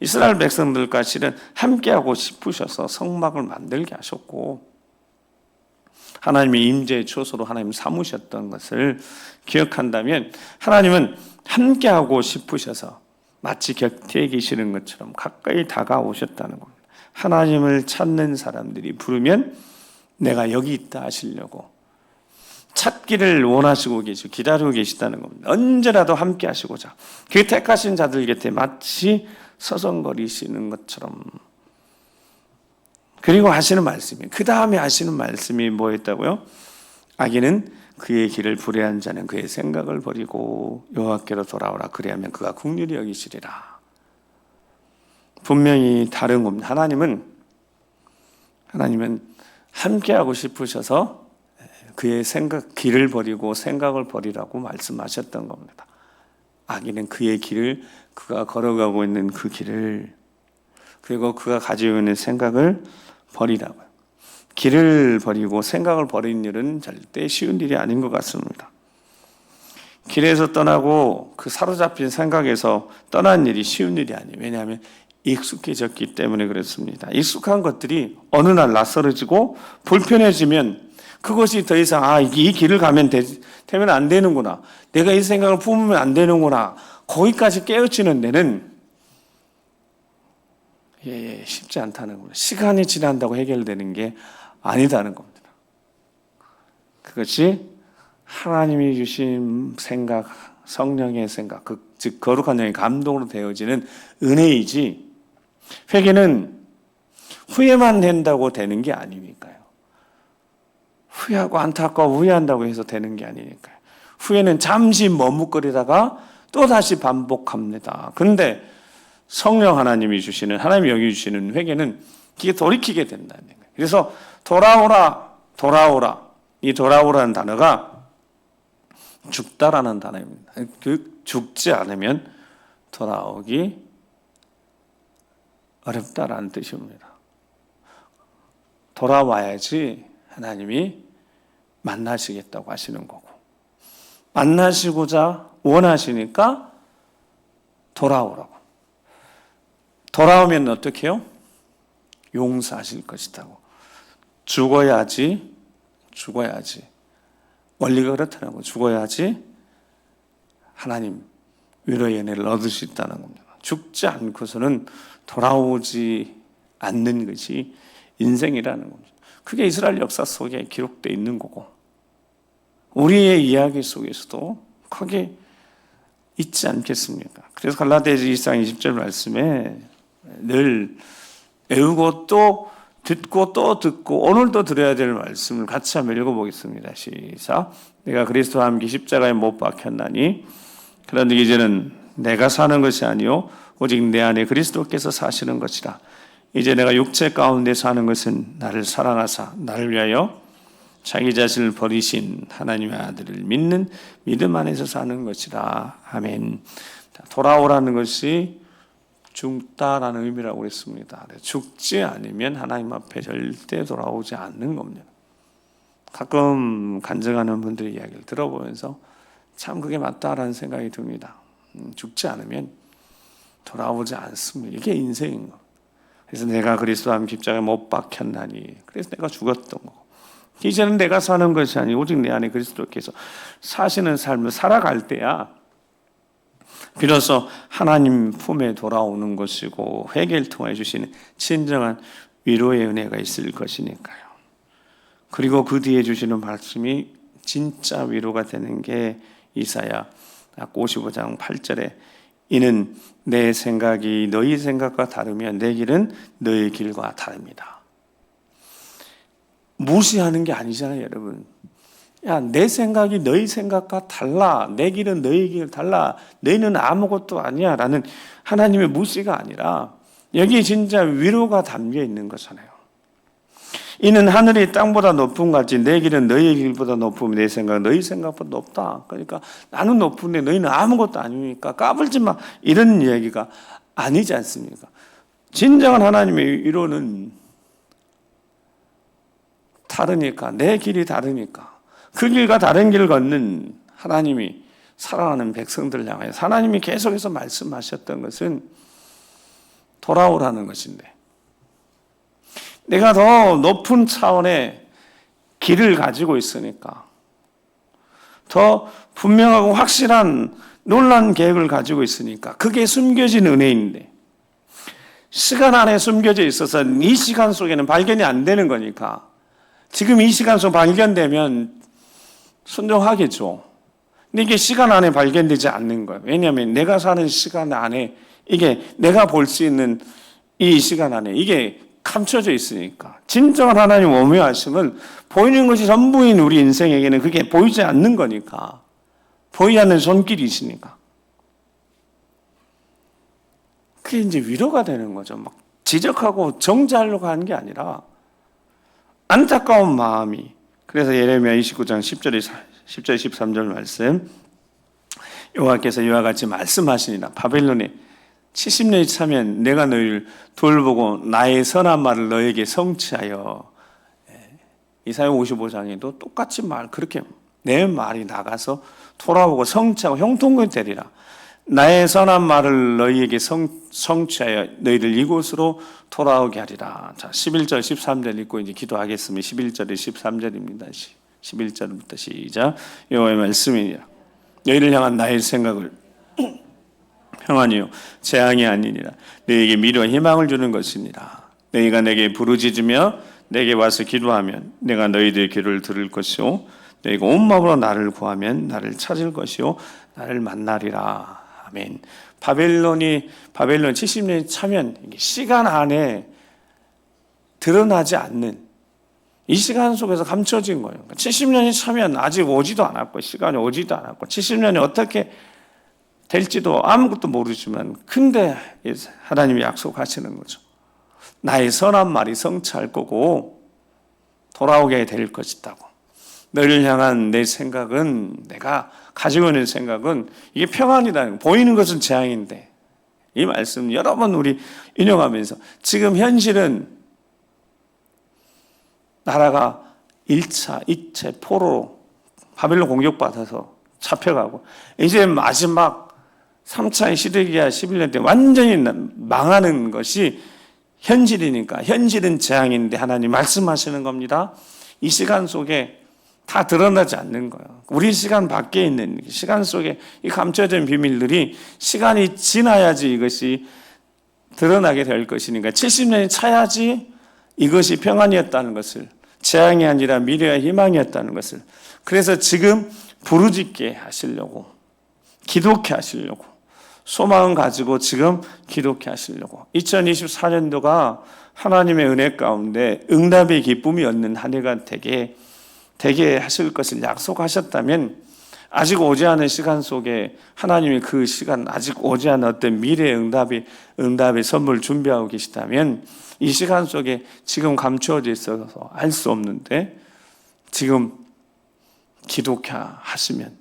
이스라엘 백성들과 실은 함께하고 싶으셔서 성막을 만들게 하셨고 하나님의 임재의 초소로 하나님 삼으셨던 것을 기억한다면 하나님은 함께하고 싶으셔서 마치 곁에 계시는 것처럼 가까이 다가오셨다는 겁니다. 하나님을 찾는 사람들이 부르면 내가 여기 있다 하시려고 찾기를 원하시고 계시고 기다리고 계시다는 겁니다. 언제라도 함께 하시고자 그 택하신 자들 곁에 마치 서성거리시는 것처럼. 그리고 하시는 말씀이 그 다음에 하시는 말씀이 뭐였다고요? 악인은 그의 길을 불의한 자는 그의 생각을 버리고 여호와께로 돌아오라. 그리하면 그가 긍휼히 여기시리라. 분명히 다른 겁니다. 하나님은 함께하고 싶으셔서 그의 길을 버리고 생각을 버리라고 말씀하셨던 겁니다. 악인은 그의 길을 그가 걸어가고 있는 그 길을 그리고 그가 가지고 있는 생각을 버리라고요. 길을 버리고 생각을 버리는 일은 절대 쉬운 일이 아닌 것 같습니다. 길에서 떠나고 그 사로잡힌 생각에서 떠난 일이 쉬운 일이 아니에요. 왜냐하면 익숙해졌기 때문에 그렇습니다. 익숙한 것들이 어느 날 낯설어지고 불편해지면 그것이 더 이상 이 길을 가면 되면 안 되는구나. 내가 이 생각을 품으면 안 되는구나. 거기까지 깨우치는 데는 쉽지 않다는 겁니다. 시간이 지난다고 해결되는 게 아니다는 겁니다. 그것이 하나님이 주신 생각, 성령의 생각, 즉 거룩한 영의 감동으로 되어지는 은혜이지 회개는 후회만 된다고 되는 게 아니니까요. 후회하고 안타까워 후회한다고 해서 되는 게 아니니까요. 후회는 잠시 머뭇거리다가 또 다시 반복합니다. 그런데 성령 하나님이 주시는 하나님이 여기 주시는 회개는 이게 돌이키게 된다는 거예요. 그래서 돌아오라. 이 돌아오라는 단어가 죽다라는 단어입니다. 죽지 않으면 돌아오기 어렵다라는 뜻입니다. 돌아와야지 하나님이 만나시겠다고 하시는 거고 만나시고자 원하시니까 돌아오라고. 돌아오면 어떻게 해요? 용서하실 것이다고. 죽어야지. 원리가 그렇다는 거예요. 죽어야지 하나님 위로의 은혜를 얻을 수 있다는 겁니다. 죽지 않고서는 돌아오지 않는 것이 인생이라는 겁니다. 그게 이스라엘 역사 속에 기록되어 있는 거고 우리의 이야기 속에서도 크게 있지 않겠습니까? 그래서 갈라디아서 2장 20절 말씀에 늘 외우고 또 듣고 오늘도 들어야 될 말씀을 같이 한번 읽어보겠습니다. 시작. 내가 그리스도와 함께 십자가에 못 박혔나니 그런데 이제는 내가 사는 것이 아니요 오직 내 안에 그리스도께서 사시는 것이라. 이제 내가 육체 가운데 사는 것은 나를 사랑하사 나를 위하여 자기 자신을 버리신 하나님의 아들을 믿는 믿음 안에서 사는 것이라. 아멘. 돌아오라는 것이 죽다라는 의미라고 했습니다. 죽지 않으면 하나님 앞에 절대 돌아오지 않는 겁니다. 가끔 간증하는 분들의 이야기를 들어보면서 참 그게 맞다라는 생각이 듭니다. 죽지 않으면 돌아오지 않습니다. 이게 인생인 거. 그래서 내가 그리스도와 함께 십자가에 못 박혔나니 그래서 내가 죽었던 거고 이제는 내가 사는 것이 아니고 오직 내 안에 그리스도께서 사시는 삶을 살아갈 때야 비로소 하나님 품에 돌아오는 것이고 회개를 통해 주시는 진정한 위로의 은혜가 있을 것이니까요. 그리고 그 뒤에 주시는 말씀이 진짜 위로가 되는 게 이사야 55장 8절에 이는 내 생각이 너희 생각과 다르며 내 길은 너희 길과 다릅니다. 무시하는 게 아니잖아요, 여러분. 야, 내 생각이 너희 생각과 달라. 내 길은 너희 길 달라. 너희는 아무것도 아니야. 라는 하나님의 무시가 아니라 여기에 진짜 위로가 담겨 있는 거잖아요. 이는 하늘이 땅보다 높은 같이 내 길은 너희 길보다 높으면 내 생각은 너희 생각보다 높다. 그러니까 나는 높은데 너희는 아무것도 아니니까 까불지 마. 이런 이야기가 아니지 않습니까? 진정한 하나님의 위로는 다르니까, 내 길이 다르니까. 그 길과 다른 길을 걷는 하나님이 사랑하는 백성들을 향하여 하나님이 계속해서 말씀하셨던 것은 돌아오라는 것인데, 내가 더 높은 차원의 길을 가지고 있으니까, 더 분명하고 확실한 놀라운 계획을 가지고 있으니까, 그게 숨겨진 은혜인데 시간 안에 숨겨져 있어서 이 시간 속에는 발견이 안 되는 거니까 지금 이 시간 속 발견되면 순종하겠죠. 근데 이게 시간 안에 발견되지 않는 거예요. 왜냐하면 내가 사는 시간 안에, 이게 내가 볼 수 있는 이 시간 안에 이게 감춰져 있으니까. 진정한 하나님 오묘하심은 보이는 것이 전부인 우리 인생에게는 그게 보이지 않는 거니까. 보이지 않는 손길이시니까. 그게 이제 위로가 되는 거죠. 막 지적하고 정죄하려고 하는 게 아니라 안타까운 마음이. 그래서 예레미야 29장 10절 13절 말씀, 여호와께서 이와 같이 말씀하시니라. 바벨론에 70년이 차면 내가 너희를 돌보고 나의 선한 말을 너에게 성취하여. 이사야 55장에도 똑같이 그렇게 내 말이 나가서 돌아오고 성취하고 형통을 되리라. 나의 선한 말을 너희에게 성취하여 너희를 이곳으로 돌아오게 하리라. 자, 11절 13절 읽고 이제 기도하겠습니다. 11절에 13절입니다. 11절부터 시작. 여호와의 말씀이니라. 너희를 향한 나의 생각을 평안이요 재앙이 아니니라. 너희에게 미래와 희망을 주는 것이니라. 너희가 내게 부르짖으며 내게 와서 기도하면 내가 너희들의 기도를 들을 것이요 너희가 온 마음으로 나를 구하면 나를 찾을 것이요 나를 만나리라. 아멘. 바벨론 70년이 차면 시간 안에 드러나지 않는, 이 시간 속에서 감춰진 거예요. 70년이 차면 아직 오지도 않았고, 시간이 오지도 않았고, 70년이 어떻게 될지도 아무것도 모르지만, 근데 하나님이 약속하시는 거죠. 나의 선한 말이 성취할 거고 돌아오게 될 것이다고. 너를 향한 내 생각은, 내가 가지고 있는 생각은 이게 평안이다. 보이는 것은 재앙인데, 이 말씀 여러 번 우리 인용하면서, 지금 현실은 나라가 1차, 2차 포로로 바벨론 공격받아서 잡혀가고, 이제 마지막 3차의 시드기야 11년 때 완전히 망하는 것이 현실이니까, 현실은 재앙인데 하나님 말씀하시는 겁니다. 이 시간 속에 다 드러나지 않는 거예요. 우리 시간 밖에 있는, 시간 속에 이 감춰진 비밀들이 시간이 지나야지 이것이 드러나게 될 것이니까, 70년이 차야지 이것이 평안이었다는 것을, 재앙이 아니라 미래와 희망이었다는 것을, 그래서 지금 부르짖게 하시려고, 기도케 하시려고, 소망을 가지고 지금 기도케 하시려고, 2024년도가 하나님의 은혜 가운데 응답의 기쁨이 얻는 한 해가 되게 하실 것을 약속하셨다면, 아직 오지 않은 시간 속에 하나님이 그 시간, 아직 오지 않은 어떤 미래의 응답의 선물을 준비하고 계시다면, 이 시간 속에 지금 감추어져 있어서 알 수 없는데 지금 기도케 하시면,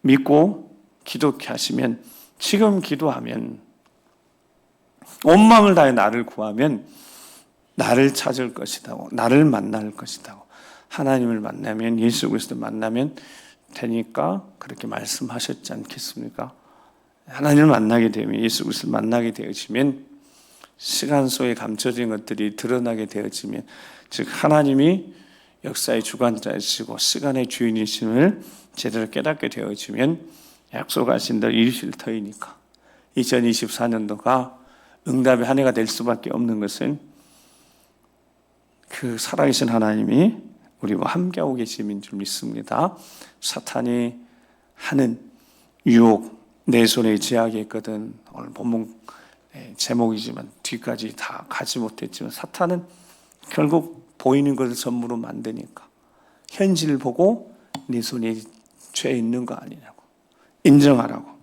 믿고 기도케 하시면, 지금 기도하면, 온 마음을 다해 나를 구하면 나를 찾을 것이다고, 나를 만날 것이다고, 하나님을 만나면, 예수 그리스도를 만나면 되니까 그렇게 말씀하셨지 않겠습니까? 하나님을 만나게 되면, 예수 그리스도를 만나게 되어지면, 시간 속에 감춰진 것들이 드러나게 되어지면, 즉 하나님이 역사의 주관자이시고 시간의 주인이심을 제대로 깨닫게 되어지면 약속하신 대로 이루실 터이니까, 2024년도가 응답의 한 해가 될 수밖에 없는 것은 그 살아계신 하나님이 우리와 함께하고 계심인 줄 믿습니다. 사탄이 하는 유혹, 내 손에 제약이 있거든. 오늘 본문 제목이지만 뒤까지 다 가지 못했지만, 사탄은 결국 보이는 것을 전부로 만드니까 현실을 보고 네 손에 죄 있는 거 아니냐고 인정하라고.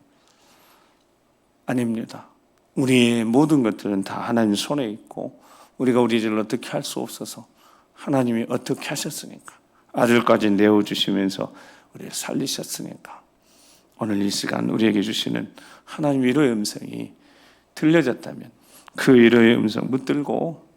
아닙니다. 우리의 모든 것들은 다 하나님 손에 있고 우리가 우리를 어떻게 할 수 없어서 하나님이 어떻게 하셨으니까 아들까지 내어주시면서 우리를 살리셨으니까 오늘 이 시간 우리에게 주시는 하나님 위로의 음성이 들려졌다면 그 위로의 음성 붙들고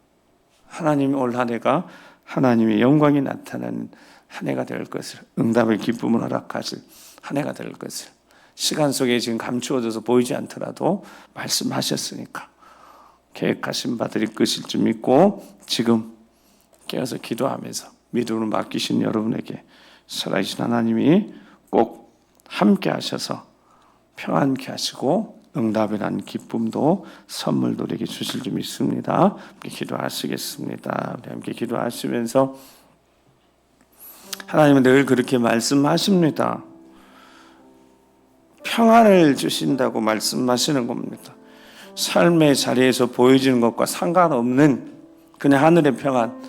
하나님이 올 한 해가 하나님의 영광이 나타나는 한 해가 될 것을, 응답의 기쁨을 허락하실 한 해가 될 것을 시간 속에 지금 감추어져서 보이지 않더라도 말씀하셨으니까 계획하신 바들이 끝일 줄 믿고 지금 깨어서 기도하면서 믿음으로 맡기신 여러분에게 살아계신 하나님이 꼭 함께 하셔서 평안케 하시고 응답이라는 기쁨도 선물도 우리에게 주실 줄 믿습니다. 함께 기도하시겠습니다. 우리 함께 기도하시면서 하나님은 늘 그렇게 말씀하십니다. 평안을 주신다고 말씀하시는 겁니다. 삶의 자리에서 보여지는 것과 상관없는 그냥 하늘의 평안,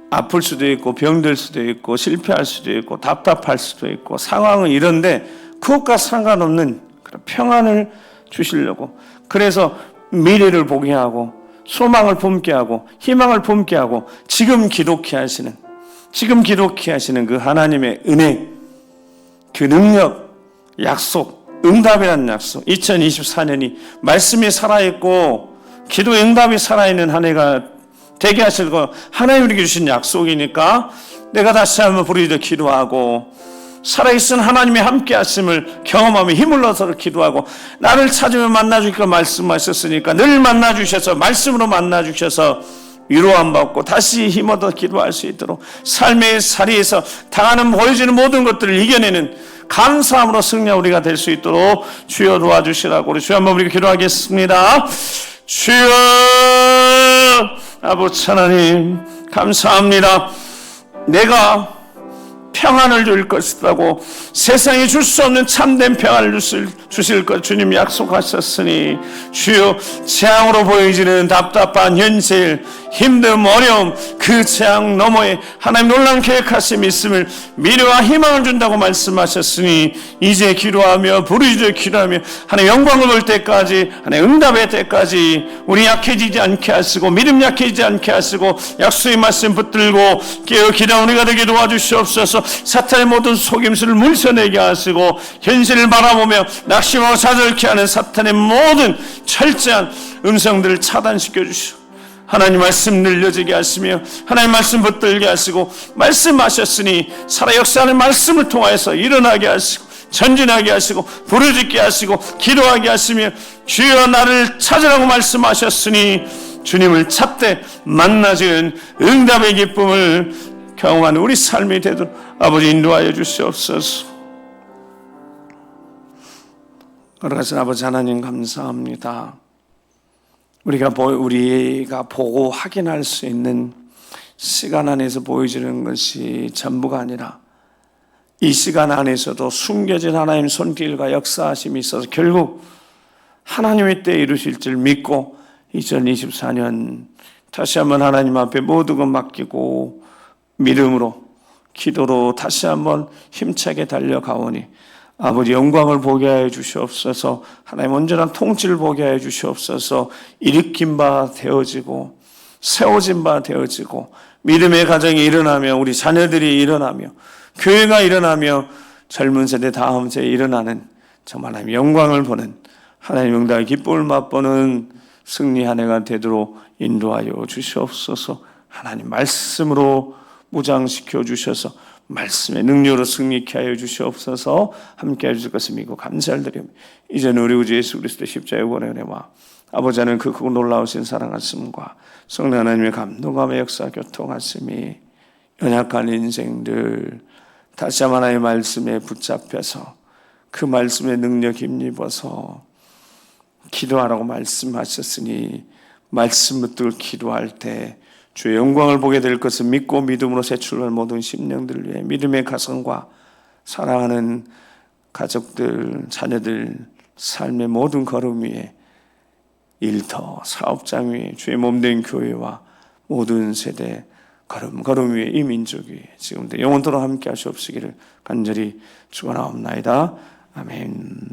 아플 수도 있고 병들 수도 있고 실패할 수도 있고 답답할 수도 있고 상황은 이런데 그것과 상관없는 그런 평안을 주시려고, 그래서 미래를 보게 하고 소망을 품게 하고 희망을 품게 하고 지금 기록케 하시는 그 하나님의 은혜, 그 능력, 약속, 응답이라는 약속, 2024년이 말씀이 살아있고 기도의 응답이 살아있는 한 해가 되게 하실 거 하나님 우리에게 주신 약속이니까 내가 다시 한번 부르짖어 기도하고 살아있은 하나님의 함께 하심을 경험하며 힘을 얻어서 기도하고 나를 찾으면 만나주기로 말씀하셨으니까 늘 만나주셔서 말씀으로 만나주셔서 위로함 받고 다시 힘 얻어 기도할 수 있도록 삶의 자리에서 당하는 보여지는 모든 것들을 이겨내는 감사함으로 승리한 우리가 될 수 있도록 주여 도와주시라고 우리 주여 한번 우리가 기도하겠습니다. 주여 아버지 하나님 감사합니다. 내가 평안을 줄 것이라고 세상이 줄 수 없는 참된 평안을 주실 것 주님 약속하셨으니 주여 재앙으로 보여지는 답답한 현실, 힘듦, 어려움 그 재앙 너머에 하나님 놀라운 계획하심이 있음을 미래와 희망을 준다고 말씀하셨으니 이제 기도하며 부르짖어 기도하며 하나님 영광을 볼 때까지 하나님 응답의 때까지 우리 약해지지 않게 하시고 믿음 약해지지 않게 하시고 약속의 말씀 붙들고 깨어 기도하는 우리가 되게 도와주시옵소서. 사탄의 모든 속임수를 물려내게 하시고 현실을 바라보며 낙심하고 좌절케 하는 사탄의 모든 철저한 음성들을 차단시켜 주시고 하나님 말씀 늘려지게 하시며 하나님 말씀 붙들게 하시고 말씀하셨으니 살아 역사하는 말씀을 통하여서 일어나게 하시고 전진하게 하시고 부르짖게 하시고 기도하게 하시며 주여 나를 찾으라고 말씀하셨으니 주님을 찾되 만나지은 응답의 기쁨을 경험하는 우리 삶이 되도록 아버지 인도하여 주시옵소서. 거룩하신 아버지 하나님 감사합니다. 우리가 보고 확인할 수 있는 시간 안에서 보여지는 것이 전부가 아니라 이 시간 안에서도 숨겨진 하나님 손길과 역사하심이 있어서 결국 하나님의 때에 이루실 줄 믿고 2024년 다시 한번 하나님 앞에 모든 것 맡기고 믿음으로 기도로 다시 한번 힘차게 달려가오니 아버지 영광을 보게 하여 주시옵소서. 하나님 온전한 통치를 보게 하여 주시옵소서. 일으킨 바 되어지고 세워진 바 되어지고 믿음의 가정이 일어나며 우리 자녀들이 일어나며 교회가 일어나며 젊은 세대 다음 세대에 일어나는 정말 하나님 영광을 보는 하나님 응답의 기쁨을 맛보는 승리 한 해가 되도록 인도하여 주시옵소서. 하나님 말씀으로 무장시켜 주셔서 말씀의 능력으로 승리케 하여 주시옵소서. 함께 해주실 것을 믿고 감사를 드리며 이제는 우리 구주 예수 그리스도의 십자가의 은혜와 아버지 하나님 그 크고 놀라우신 사랑하심과 성령 하나님의 감동감의 역사 교통하심이 연약한 인생들 다시 한번 하나님의 말씀에 붙잡혀서 그 말씀의 능력 힘입어서 기도하라고 말씀하셨으니 말씀 붙들고 기도할 때 주의 영광을 보게 될 것을 믿고 믿음으로 새 출발 모든 심령들을 위해 믿음의 가정과 사랑하는 가족들, 자녀들 삶의 모든 걸음 위에 일터, 사업장 위에 주의 몸된 교회와 모든 세대 걸음 위에 이 민족 위에 지금도 영원토록 함께 하시옵시기를 간절히 축원하옵나이다. 아멘.